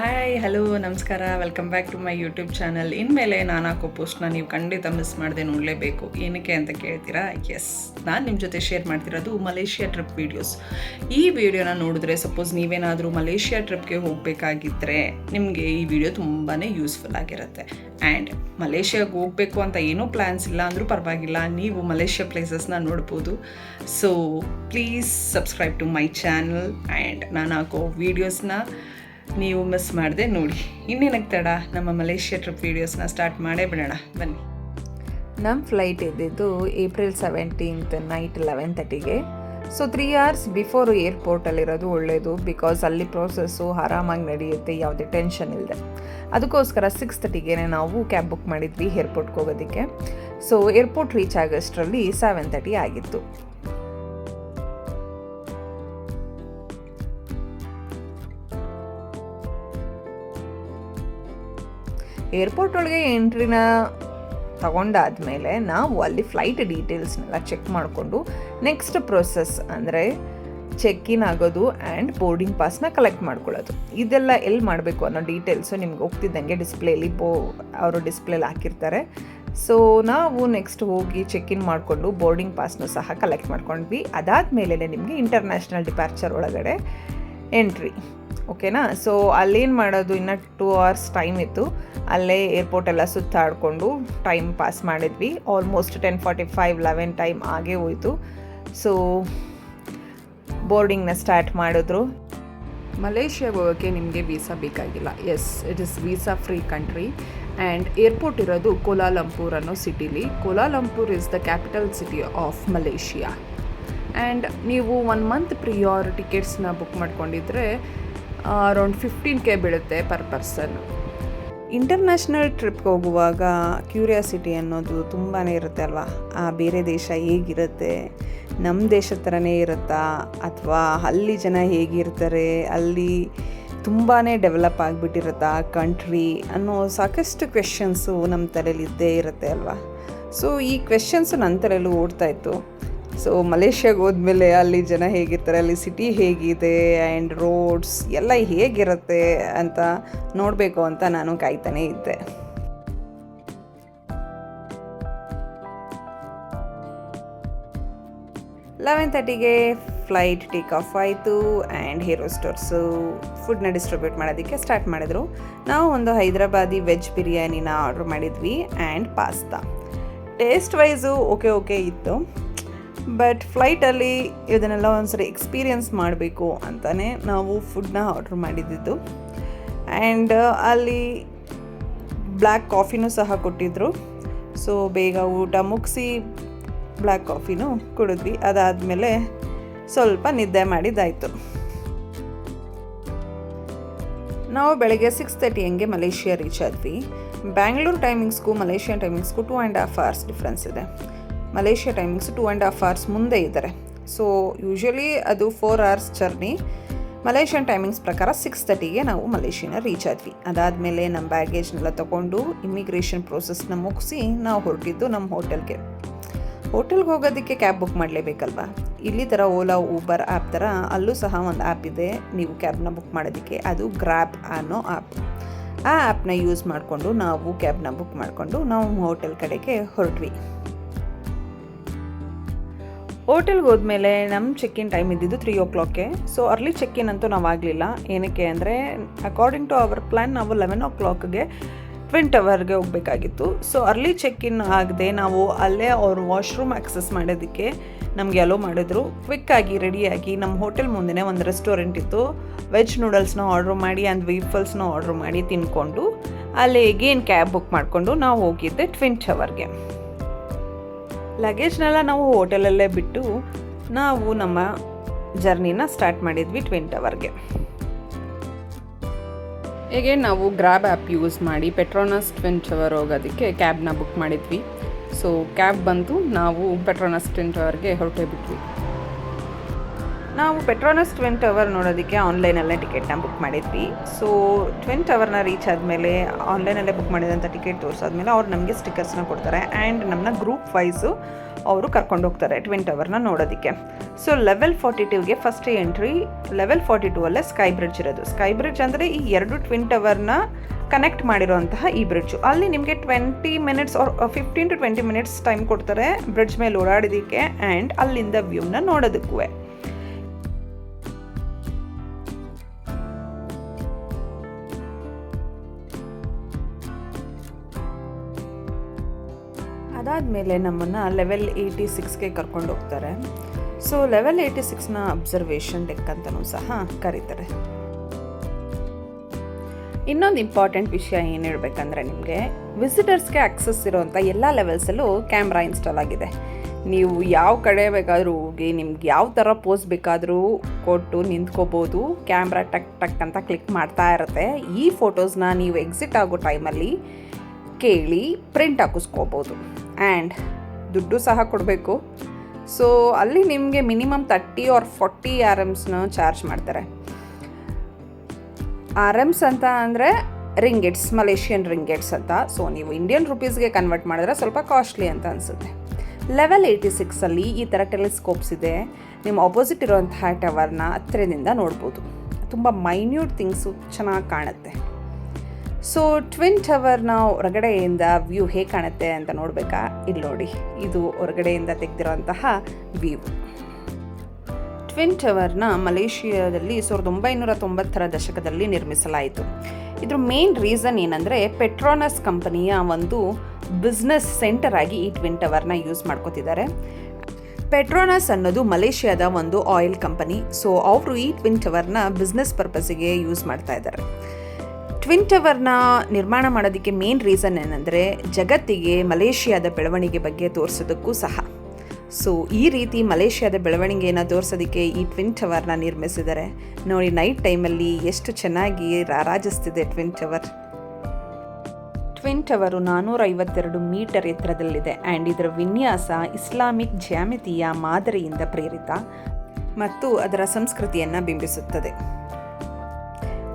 Hi hello ನಮಸ್ಕಾರ welcome back to my YouTube channel. ಇನ್ಮೇಲೆ ನಾನು ಹಾಕೋ ಪೋಸ್ಟ್ನ ನೀವು ಖಂಡಿತ ಮಿಸ್ ಮಾಡದೆ ನೋಡಲೇಬೇಕು. ಏನಕ್ಕೆ ಅಂತ ಕೇಳ್ತೀರಾ? ಎಸ್, ನಾನು ನಿಮ್ಮ ಜೊತೆ ಶೇರ್ ಮಾಡ್ತಿರೋದು ಮಲೇಷಿಯಾ ಟ್ರಿಪ್ ವೀಡಿಯೋಸ್. ಈ ವಿಡಿಯೋನ ನೋಡಿದ್ರೆ ಸಪೋಸ್ ನೀವೇನಾದರೂ ಮಲೇಷಿಯಾ ಟ್ರಿಪ್ಗೆ ಹೋಗಬೇಕಾಗಿದ್ದರೆ ನಿಮಗೆ ಈ ವಿಡಿಯೋ ತುಂಬಾ ಯೂಸ್ಫುಲ್ ಆಗಿರುತ್ತೆ. ಆ್ಯಂಡ್ ಮಲೇಷಿಯಾಗೆ ಹೋಗಬೇಕು ಅಂತ ಏನೂ ಪ್ಲ್ಯಾನ್ಸ್ ಇಲ್ಲ ಅಂದರೂ ಪರವಾಗಿಲ್ಲ, ನೀವು ಮಲೇಷಿಯಾ ಪ್ಲೇಸಸ್ನ ನೋಡ್ಬೋದು. So please subscribe to my channel and ನಾನು ಹಾಕೋ ವೀಡಿಯೋಸ್ನ ನೀವು ಮಿಸ್ ಮಾಡದೆ ನೋಡಿ. ಇನ್ನೇನಕ್ಕೆ ತಡ, ನಮ್ಮ ಮಲೇಷಿಯಾ ಟ್ರಿಪ್ ವೀಡಿಯೋಸ್ನ ಸ್ಟಾರ್ಟ್ ಮಾಡೇ ಬಿಡೋಣ ಬನ್ನಿ. ನಮ್ಮ ಫ್ಲೈಟ್ ಇದ್ದಿದ್ದು April 17th ನೈಟ್ 11:30ಗೆ. ಸೊ 3 hours ಬಿಫೋರ್ ಏರ್ಪೋರ್ಟಲ್ಲಿರೋದು ಒಳ್ಳೆಯದು, ಬಿಕಾಸ್ ಅಲ್ಲಿ ಪ್ರೋಸೆಸ್ಸು ಆರಾಮಾಗಿ ನಡೆಯುತ್ತೆ, ಯಾವುದೇ ಟೆನ್ಷನ್ ಇಲ್ಲದೆ. ಅದಕ್ಕೋಸ್ಕರ 6:30ಗೆ ನಾವು ಕ್ಯಾಬ್ ಬುಕ್ ಮಾಡಿದ್ವಿ ಏರ್ಪೋರ್ಟ್ಗೆ ಹೋಗೋದಕ್ಕೆ. ಸೊ ಏರ್ಪೋರ್ಟ್ ರೀಚ್ ಆಗೋಷ್ಟರಲ್ಲಿ 7:30 ಆಗಿತ್ತು. ಏರ್ಪೋರ್ಟ್ ಒಳಗೆ ಎಂಟ್ರಿನ ತಗೊಂಡಾದಮೇಲೆ ನಾವು ಅಲ್ಲಿ ಫ್ಲೈಟ್ ಡೀಟೇಲ್ಸ್ನೆಲ್ಲ ಚೆಕ್ ಮಾಡಿಕೊಂಡು ನೆಕ್ಸ್ಟ್ ಪ್ರೊಸೆಸ್ ಅಂದರೆ ಚೆಕ್ ಇನ್ ಆಗೋದು ಆ್ಯಂಡ್ ಬೋರ್ಡಿಂಗ್ ಪಾಸ್ನ ಕಲೆಕ್ಟ್ ಮಾಡ್ಕೊಳ್ಳೋದು. ಇದೆಲ್ಲ ಎಲ್ಲಿ ಮಾಡಬೇಕು ಅನ್ನೋ ಡೀಟೇಲ್ಸು ನಿಮ್ಗೆ ಹೋಗ್ತಿದ್ದಂಗೆ ಡಿಸ್ಪ್ಲೇಲಿ ಅವರು ಡಿಸ್ಪ್ಲೇಲಿ ಹಾಕಿರ್ತಾರೆ. ಸೊ ನಾವು ನೆಕ್ಸ್ಟ್ ಹೋಗಿ ಚೆಕ್ ಇನ್ ಮಾಡಿಕೊಂಡು ಬೋರ್ಡಿಂಗ್ ಪಾಸ್ನೂ ಸಹ ಕಲೆಕ್ಟ್ ಮಾಡ್ಕೊಂಡ್ವಿ. ಅದಾದಮೇಲೆ ನಿಮಗೆ ಇಂಟರ್ನ್ಯಾಷನಲ್ ಡಿಪಾರ್ಚರ್ ಒಳಗಡೆ ಎಂಟ್ರಿ. ಓಕೆನಾ? ಸೊ ಅಲ್ಲೇನು ಮಾಡೋದು, ಇನ್ನು 2 hours ಟೈಮ್ ಇತ್ತು. ಅಲ್ಲೇ ಏರ್ಪೋರ್ಟ್ ಎಲ್ಲ ಸುತ್ತಾಡಿಕೊಂಡು ಟೈಮ್ ಪಾಸ್ ಮಾಡಿದ್ವಿ. ಆಲ್ಮೋಸ್ಟ್ 10:45 11 ಟೈಮ್ ಆಗೇ ಹೋಯಿತು. ಸೊ ಬೋರ್ಡಿಂಗ್ನ ಸ್ಟಾರ್ಟ್ ಮಾಡಿದ್ರು. ಮಲೇಷಿಯಾಗೆ ಹೋಗೋಕ್ಕೆ ನಿಮಗೆ ವೀಸಾ ಬೇಕಾಗಿಲ್ಲ. Yes, it is visa free country. And airport ಇರೋದು ಕೋಲಾಲಂಪುರ್ ಅನ್ನೋ ಸಿಟಿಲಿ. Kuala Lumpur is the capital city of Malaysia. And ನೀವು 1 month ಪ್ರಿಯಾರ್ ಟಿಕೆಟ್ಸ್ನ ಬುಕ್ ಮಾಡ್ಕೊಂಡಿದ್ರೆ ಅರೌಂಡ್ 15K ಬೀಳುತ್ತೆ ಪರ್ ಪರ್ಸನ್. ಇಂಟರ್ನ್ಯಾಷನಲ್ ಟ್ರಿಪ್ಗೆ ಹೋಗುವಾಗ ಕ್ಯೂರಿಯಾಸಿಟಿ ಅನ್ನೋದು ತುಂಬಾ ಇರುತ್ತೆ ಅಲ್ವಾ? ಬೇರೆ ದೇಶ ಹೇಗಿರುತ್ತೆ, ನಮ್ಮ ದೇಶದ ಥರನೇ ಇರುತ್ತಾ, ಅಥವಾ ಅಲ್ಲಿ ಜನ ಹೇಗಿರ್ತಾರೆ, ಅಲ್ಲಿ ತುಂಬಾ ಡೆವಲಪ್ ಆಗಿಬಿಟ್ಟಿರುತ್ತಾ ಕಂಟ್ರಿ ಅನ್ನೋ ಸಾಕಷ್ಟು ಕ್ವೆಶನ್ಸು ನಮ್ಮ ತಲೆಯಲ್ಲಿ ಇದ್ದೇ ಇರುತ್ತೆ ಅಲ್ವಾ? ಸೊ ಈ ಕ್ವೆಶನ್ಸು ನನ್ನ ತಲೆಯಲ್ಲೂ ಓಡ್ತಾಯಿತ್ತು. ಸೊ ಮಲೇಷ್ಯಾಗೆ ಹೋದ್ಮೇಲೆ ಅಲ್ಲಿ ಜನ ಹೇಗಿರ್ತಾರೆ, ಅಲ್ಲಿ ಸಿಟಿ ಹೇಗಿದೆ ಆ್ಯಂಡ್ ರೋಡ್ಸ್ ಎಲ್ಲ ಹೇಗಿರುತ್ತೆ ಅಂತ ನೋಡಬೇಕು ಅಂತ ನಾನು ಕಾಯ್ತಾನೇ ಇದ್ದೆ. ಲೆವೆನ್ ಫ್ಲೈಟ್ ಟೇಕ್ ಆಫ್ ಆಯಿತು ಆ್ಯಂಡ್ ಹೀರೋ ಸ್ಟೋರ್ಸು ಫುಡ್ನ ಡಿಸ್ಟ್ರಿಬ್ಯೂಟ್ ಮಾಡೋದಕ್ಕೆ ಸ್ಟಾರ್ಟ್ ಮಾಡಿದ್ರು. ನಾವು ಒಂದು ಹೈದ್ರಾಬಾದಿ ವೆಜ್ ಬಿರಿಯಾನಿನ ಆರ್ಡ್ರ್ ಮಾಡಿದ್ವಿ and pasta. Taste wise okay ಇತ್ತು, ಬಟ್ ಫ್ಲೈಟಲ್ಲಿ ಇದನ್ನೆಲ್ಲ ಒಂದ್ಸರಿ ಎಕ್ಸ್ಪೀರಿಯನ್ಸ್ ಮಾಡಬೇಕು ಅಂತಲೇ ನಾವು ಫುಡ್ನ ಆರ್ಡ್ರ್ ಮಾಡಿದ್ದು. ಆ್ಯಂಡ್ ಅಲ್ಲಿ ಬ್ಲ್ಯಾಕ್ ಕಾಫಿನೂ ಸಹ ಕೊಟ್ಟಿದ್ದರು. ಸೊ ಬೇಗ ಊಟ ಮುಗಿಸಿ ಬ್ಲ್ಯಾಕ್ ಕಾಫಿನೂ ಕುಡಿದ್ವಿ. ಅದಾದಮೇಲೆ ಸ್ವಲ್ಪ ನಿದ್ದೆ ಮಾಡಿದ್ದಾಯಿತು. ನಾವು ಬೆಳಗ್ಗೆ 6:30 ಹಂಗೆ ಮಲೇಷಿಯಾ ರೀಚ್ ಆದ್ವಿ. ಬ್ಯಾಂಗ್ಳೂರು ಟೈಮಿಂಗ್ಸ್ಗೂ ಮಲೇಷಿಯನ್ ಟೈಮಿಂಗ್ಸ್ಗೂ 2.5 hours ಡಿಫ್ರೆನ್ಸ್ ಇದೆ. ಮಲೇಷಿಯಾ ಟೈಮಿಂಗ್ಸ್ 2.5 hours ಮುಂದೆ ಇದ್ದಾರೆ. ಸೊ ಯೂಶ್ವಲಿ ಅದು 4 hours ಜರ್ನಿ. ಮಲೇಷಿಯನ್ ಟೈಮಿಂಗ್ಸ್ ಪ್ರಕಾರ 6:30ಗೆ ನಾವು ಮಲೇಷಿಯಾನ ರೀಚ್ ಆದ್ವಿ. ಅದಾದಮೇಲೆ ನಮ್ಮ ಬ್ಯಾಗೇಜ್ನೆಲ್ಲ ತೊಗೊಂಡು ಇಮಿಗ್ರೇಷನ್ ಪ್ರೋಸೆಸ್ನ ಮುಗಿಸಿ ನಾವು ಹೊರಟಿದ್ದು ನಮ್ಮ ಹೋಟೆಲ್ಗೆ ಹೋಗೋದಕ್ಕೆ ಕ್ಯಾಬ್ ಬುಕ್ ಮಾಡಲೇಬೇಕಲ್ವ? ಇಲ್ಲಿ ಥರ ಓಲಾ ಊಬರ್ ಆ್ಯಪ್ ಥರ ಅಲ್ಲೂ ಸಹ ಒಂದು ಆ್ಯಪ್ ಇದೆ ನೀವು ಕ್ಯಾಬ್ನ ಬುಕ್ ಮಾಡೋದಕ್ಕೆ. ಅದು ಗ್ರ್ಯಾಬ್ ಅನ್ನೋ ಆ್ಯಪ್. ಆ ಆ್ಯಪ್ನ ಯೂಸ್ ಮಾಡಿಕೊಂಡು ನಾವು ಕ್ಯಾಬ್ನ ಬುಕ್ ಮಾಡಿಕೊಂಡು ನಾವು ಹೋಟೆಲ್ ಕಡೆಗೆ ಹೊರಟ್ವಿ. ಹೋಟೆಲ್ಗೆ ಹೋದ್ಮೇಲೆ ನಮ್ಮ ಚೆಕ್-ಇನ್ ಟೈಮ್ ಇದ್ದಿದ್ದು 3 o'clock. ಸೊ ಅರ್ಲಿ ಚೆಕ್-ಇನ್ ಅಂತೂ ನಾವು ಆಗಲಿಲ್ಲ. ಏನಕ್ಕೆ ಅಂದರೆ ಅಕಾರ್ಡಿಂಗ್ ಟು ಅವರ್ ಪ್ಲ್ಯಾನ್ ನಾವು 11 o'clockಗೆ ಟ್ವಿನ್ ಟವರ್ಗೆ ಹೋಗಬೇಕಾಗಿತ್ತು. ಸೊ ಅರ್ಲಿ ಚೆಕ್-ಇನ್ ಆಗದೆ ನಾವು ಅಲ್ಲೇ ಅವ್ರು ವಾಶ್ರೂಮ್ ಆಕ್ಸೆಸ್ ಮಾಡೋದಕ್ಕೆ ನಮಗೆ ಅಲೋ ಮಾಡಿದ್ರು. ಕ್ವಿಕ್ಕಾಗಿ ರೆಡಿಯಾಗಿ ನಮ್ಮ ಹೋಟೆಲ್ ಮುಂದೆ ಒಂದು ರೆಸ್ಟೋರೆಂಟ್ ಇತ್ತು. ವೆಜ್ ನೂಡಲ್ಸ್ನ ಆರ್ಡ್ರ್ ಮಾಡಿ ಆ್ಯಂಡ್ ವೀಫಲ್ಸ್ನ ಆರ್ಡ್ರ್ ಮಾಡಿ ತಿನ್ಕೊಂಡು ಅಲ್ಲಿ ಎಗೇನ್ ಕ್ಯಾಬ್ ಬುಕ್ ಮಾಡಿಕೊಂಡು ನಾವು ಹೋಗಿದ್ದೆ ಟ್ವಿನ್ ಟವರ್ಗೆ. ಲಗೇಜ್ನೆಲ್ಲ ನಾವು ಹೋಟೆಲಲ್ಲೇ ಬಿಟ್ಟು ನಾವು ನಮ್ಮ ಜರ್ನಿನ ಸ್ಟಾರ್ಟ್ ಮಾಡಿದ್ವಿ ಟ್ವಿನ್ ಟವರ್ಗೆ. ಹೇಗೆ ನಾವು ಗ್ರ್ಯಾಬ್ ಆ್ಯಪ್ ಯೂಸ್ ಮಾಡಿ ಪೆಟ್ರೋನಸ್ ಟ್ವಿನ್ ಟವರ್ ಹೋಗೋದಕ್ಕೆ ಕ್ಯಾಬ್ನ ಬುಕ್ ಮಾಡಿದ್ವಿ. ಸೊ ಕ್ಯಾಬ್ ಬಂತು, ನಾವು ಪೆಟ್ರೋನಸ್ ಟ್ವಿನ್ ಟವರ್ಗೆ ಹೊರಟೇ ಬಿಟ್ವಿ. ನಾವು ಪೆಟ್ರೋನಸ್ ಟ್ವಿನ್ ಟವರ್ ನೋಡೋದಕ್ಕೆ ಆನ್ಲೈನಲ್ಲೇ ಟಿಕೆಟ್ನ ಬುಕ್ ಮಾಡಿದ್ವಿ. ಸೊ ಟ್ವಿನ್ ಟವರ್ನ ರೀಚ್ ಆದಮೇಲೆ ಆನ್ಲೈನಲ್ಲೇ ಬುಕ್ ಮಾಡಿದಂಥ ಟಿಕೆಟ್ ತೋರಿಸಾದ್ಮೇಲೆ ಅವ್ರು ನಮಗೆ ಸ್ಟಿಕ್ಕರ್ಸ್ನ ಕೊಡ್ತಾರೆ ಆ್ಯಂಡ್ ನಮ್ಮನ್ನ ಗ್ರೂಪ್ ವೈಸು ಅವರು ಕರ್ಕೊಂಡು ಹೋಗ್ತಾರೆ ಟ್ವಿನ್ ಟವರ್ನ ನೋಡೋದಕ್ಕೆ. ಸೊ ಲೆವೆಲ್ 42ಗೆ first entry. Level 42 sky bridge ಇರೋದು. ಸ್ಕೈ ಬ್ರಿಡ್ಜ್ ಅಂದರೆ ಈ 2 ಟ್ವಿನ್ ಟವರ್ನ ಕನೆಕ್ಟ್ ಮಾಡಿರೋಂತಹ ಈ ಬ್ರಿಡ್ಜು. ಅಲ್ಲಿ ನಿಮಗೆ 20 minutes R 15 to 20 minutes time ಕೊಡ್ತಾರೆ ಬ್ರಿಡ್ಜ್ ಮೇಲೆ ಓಡಾಡೋದಕ್ಕೆ ಆ್ಯಂಡ್ ಅಲ್ಲಿಂದ ವ್ಯೂನ ನೋಡೋದಕ್ಕೂ. ಅದಾದಮೇಲೆ ನಮ್ಮನ್ನು ಲೆವೆಲ್ 86ಗೆ ಕರ್ಕೊಂಡು ಹೋಗ್ತಾರೆ. ಸೊ ಲೆವೆಲ್ 86ನ ಅಬ್ಸರ್ವೇಷನ್ ಡೆಕ್ ಅಂತಲೂ ಸಹ ಕರೀತಾರೆ. ಇನ್ನೊಂದು ಇಂಪಾರ್ಟೆಂಟ್ ವಿಷಯ ಏನು ಹೇಳಬೇಕಂದ್ರೆ, ನಿಮಗೆ ವಿಸಿಟರ್ಸ್ಗೆ ಆಕ್ಸೆಸ್ ಇರೋವಂಥ ಎಲ್ಲ ಲೆವೆಲ್ಸಲ್ಲೂ ಕ್ಯಾಮ್ರಾ ಇನ್ಸ್ಟಾಲ್ ಆಗಿದೆ. ನೀವು ಯಾವ ಕಡೆ ಬೇಕಾದರೂ ಹೋಗಿ ನಿಮ್ಗೆ ಯಾವ ಥರ ಪೋಸ್ ಬೇಕಾದರೂ ಕೊಟ್ಟು ನಿಂತ್ಕೋಬೋದು. ಕ್ಯಾಮ್ರಾ ಟಕ್ ಟಕ್ ಅಂತ ಕ್ಲಿಕ್ ಮಾಡ್ತಾ ಇರುತ್ತೆ. ಈ ಫೋಟೋಸ್ನ ನೀವು ಎಕ್ಸಿಟ್ ಆಗೋ ಟೈಮಲ್ಲಿ ಕೇಳಿ ಪ್ರಿಂಟ್ ಹಾಕಿಸ್ಕೋಬೋದು ಆ್ಯಂಡ್ ದುಡ್ಡು ಸಹ ಕೊಡಬೇಕು. ಸೊ ಅಲ್ಲಿ ನಿಮಗೆ ಮಿನಿಮಮ್ 30 or 40 RMsನ ಚಾರ್ಜ್ ಮಾಡ್ತಾರೆ. RMs ಅಂತ ಅಂದರೆ ರಿಂಗೆಟ್ಸ್, ಮಲೇಷಿಯನ್ ರಿಂಗೆಟ್ಸ್ ಅಂತ. ಸೊ ನೀವು ಇಂಡಿಯನ್ ರುಪೀಸ್ಗೆ ಕನ್ವರ್ಟ್ ಮಾಡಿದ್ರೆ ಸ್ವಲ್ಪ ಕಾಸ್ಟ್ಲಿ ಅಂತ ಅನಿಸುತ್ತೆ. ಲೆವೆಲ್ 86ಅಲ್ಲಿ ಈ ಥರ ಟೆಲಿಸ್ಕೋಪ್ಸ್ ಇದೆ. ನಿಮ್ಮ ಆಪೋಸಿಟ್ ಇರುವಂತಹ ಟವರ್ನ ಹತ್ತಿರದಿಂದ ನೋಡ್ಬೋದು. ತುಂಬ ಮೈನ್ಯೂಟ್ ಥಿಂಗ್ಸು ಚೆನ್ನಾಗಿ ಕಾಣುತ್ತೆ. ಸೊ ಟ್ವಿನ್ ಟವರ್ನ ಹೊರಗಡೆಯಿಂದ ವ್ಯೂ ಹೇಗೆ ಕಾಣುತ್ತೆ ಅಂತ ನೋಡಬೇಕಾ? ಇಲ್ಲಿ ನೋಡಿ, ಇದು ಹೊರಗಡೆಯಿಂದ ತೆಗೆದಿರೋಂತಹ ವ್ಯೂ. ಟ್ವಿನ್ ಟವರ್ನ ಮಲೇಷಿಯಾದಲ್ಲಿ 1990ರ ದಶಕದಲ್ಲಿ ನಿರ್ಮಿಸಲಾಯಿತು. ಇದ್ರ ಮೇನ್ ರೀಸನ್ ಏನಂದರೆ, ಪೆಟ್ರೋನಸ್ ಕಂಪನಿಯ ಒಂದು ಬಿಸ್ನೆಸ್ ಸೆಂಟರ್ ಆಗಿ ಈ ಟ್ವಿನ್ ಟವರ್ನ ಯೂಸ್ ಮಾಡ್ಕೋತಿದ್ದಾರೆ. ಪೆಟ್ರೋನಸ್ ಅನ್ನೋದು ಮಲೇಷಿಯಾದ ಒಂದು ಆಯಿಲ್ ಕಂಪನಿ. ಸೊ ಅವರು ಈ ಟ್ವಿನ್ ಟವರ್ನ ಬಿಸ್ನೆಸ್ ಪರ್ಪಸ್ಸಿಗೆ ಯೂಸ್ ಮಾಡ್ತಾ ಇದ್ದಾರೆ. ಟ್ವಿನ್ ಟವರ್ನ ನಿರ್ಮಾಣ ಮಾಡೋದಕ್ಕೆ ಮೇನ್ ರೀಸನ್ ಏನಂದರೆ, ಜಗತ್ತಿಗೆ ಮಲೇಷಿಯಾದ ಬೆಳವಣಿಗೆ ಬಗ್ಗೆ ತೋರಿಸೋದಕ್ಕೂ ಸಹ. ಸೊ ಈ ರೀತಿ ಮಲೇಷಿಯಾದ ಬೆಳವಣಿಗೆಯನ್ನು ತೋರಿಸೋದಕ್ಕೆ ಈ ಟ್ವಿನ್ ಟವರ್ನ ನಿರ್ಮಿಸಿದ್ದಾರೆ. ನೋಡಿ, ನೈಟ್ ಟೈಮಲ್ಲಿ ಎಷ್ಟು ಚೆನ್ನಾಗಿ ರಾರಾಜಿಸ್ತಿದೆ twin tower. Twin tower 452 meter ಎತ್ತರದಲ್ಲಿದೆ ಆ್ಯಂಡ್ ಇದರ ವಿನ್ಯಾಸ ಇಸ್ಲಾಮಿಕ್ ಜ್ಯಾಮಿತಿಯ ಮಾದರಿಯಿಂದ ಪ್ರೇರಿತ ಮತ್ತು ಅದರ ಸಂಸ್ಕೃತಿಯನ್ನು ಬಿಂಬಿಸುತ್ತದೆ.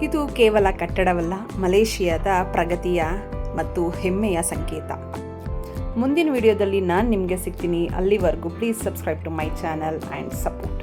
ಇದು ಕೇವಲ ಕಟ್ಟಡವಲ್ಲ, ಮಲೇಷಿಯಾದ ಪ್ರಗತಿಯ ಮತ್ತು ಹೆಮ್ಮೆಯ ಸಂಕೇತ. ಮುಂದಿನ ವಿಡಿಯೋದಲ್ಲಿ ನಾನು ನಿಮಗೆ ಸಿಗ್ತೀನಿ. ಅಲ್ಲಿವರೆಗೂ please subscribe to my channel and support.